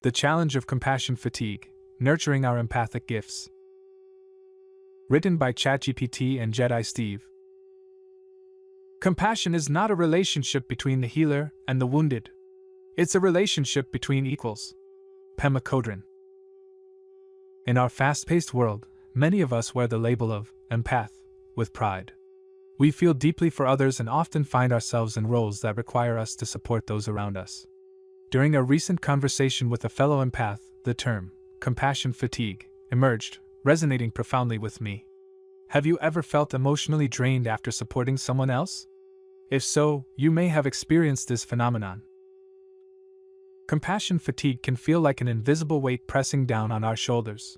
The Challenge of Compassion Fatigue, Nurturing Our Empathic Gifts. Written by ChatGPT and Jedi Steve. Compassion is not a relationship between the healer and the wounded. It's a relationship between equals. Pema Chödrön. In our fast-paced world, many of us wear the label of empath with pride. We feel deeply for others and often find ourselves in roles that require us to support those around us. During a recent conversation with a fellow empath, the term compassion fatigue emerged, resonating profoundly with me. Have you ever felt emotionally drained after supporting someone else? If so, you may have experienced this phenomenon. Compassion fatigue can feel like an invisible weight pressing down on our shoulders.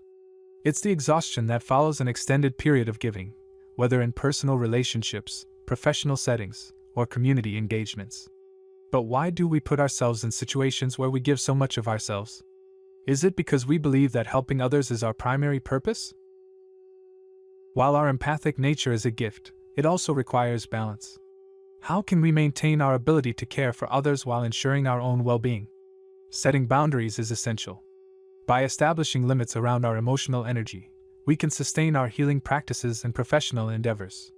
It's the exhaustion that follows an extended period of giving, whether in personal relationships, professional settings, or community engagements. But why do we put ourselves in situations where we give so much of ourselves? Is it because we believe that helping others is our primary purpose? While our empathic nature is a gift, it also requires balance. How can we maintain our ability to care for others while ensuring our own well-being? Setting boundaries is essential. By establishing limits around our emotional energy, we can sustain our healing practices and professional endeavors.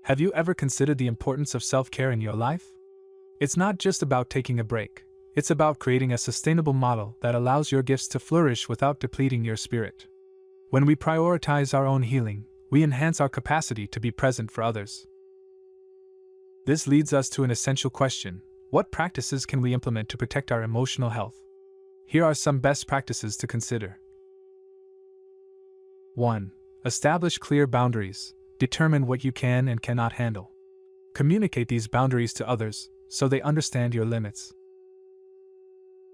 Have you ever considered the importance of self-care in your life? It's not just about taking a break. It's about creating a sustainable model that allows your gifts to flourish without depleting your spirit. When we prioritize our own healing, we enhance our capacity to be present for others. This leads us to an essential question: what practices can we implement to protect our emotional health? Here are some best practices to consider. 1. Establish clear boundaries. Determine what you can and cannot handle. Communicate these boundaries to others so they understand your limits.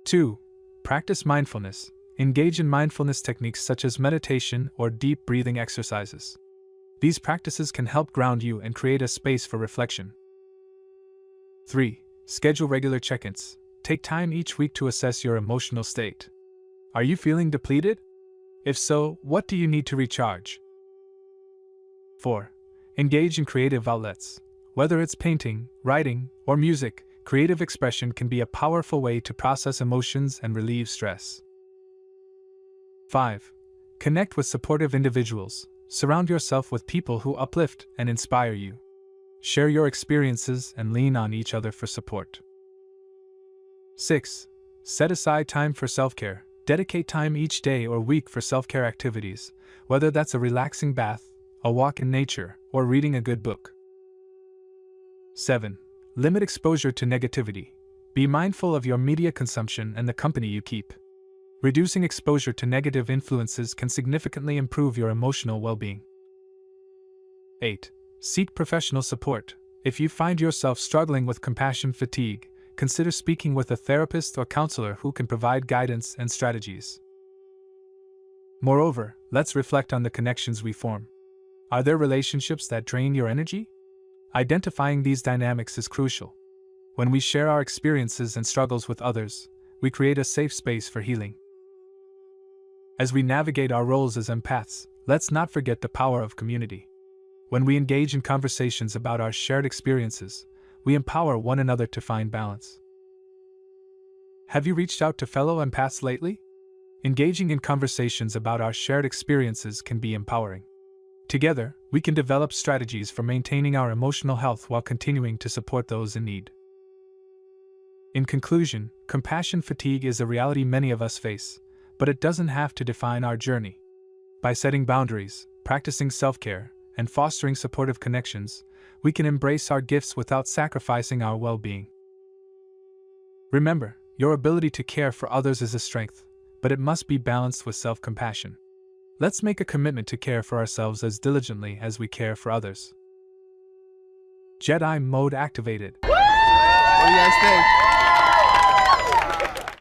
2. Practice mindfulness. Engage in mindfulness techniques such as meditation or deep breathing exercises. These practices can help ground you and create a space for reflection. 3. Schedule regular check-ins. Take time each week to assess your emotional state. Are you feeling depleted? If so, what do you need to recharge? 4. Engage in creative outlets. Whether it's painting, writing, or music, creative expression can be a powerful way to process emotions and relieve stress. 5. Connect with supportive individuals. Surround yourself with people who uplift and inspire you. Share your experiences and lean on each other for support. 6. Set aside time for self-care. Dedicate time each day or week for self-care activities, whether that's a relaxing bath, a walk in nature, or reading a good book. 7. Limit exposure to negativity. Be mindful of your media consumption and the company you keep. Reducing exposure to negative influences can significantly improve your emotional well-being. 8. Seek professional support. If you find yourself struggling with compassion fatigue, consider speaking with a therapist or counselor who can provide guidance and strategies. Moreover, let's reflect on the connections we form. Are there relationships that drain your energy? Identifying these dynamics is crucial. When we share our experiences and struggles with others, we create a safe space for healing. As we navigate our roles as empaths, let's not forget the power of community. When we engage in conversations about our shared experiences, we empower one another to find balance. Have you reached out to fellow empaths lately? Engaging in conversations about our shared experiences can be empowering. Together, we can develop strategies for maintaining our emotional health while continuing to support those in need. In conclusion, compassion fatigue is a reality many of us face, but it doesn't have to define our journey. By setting boundaries, practicing self-care, and fostering supportive connections, we can embrace our gifts without sacrificing our well-being. Remember, your ability to care for others is a strength, but it must be balanced with self-compassion. Let's make a commitment to care for ourselves as diligently as we care for others. Jedi mode activated. What do you guys think?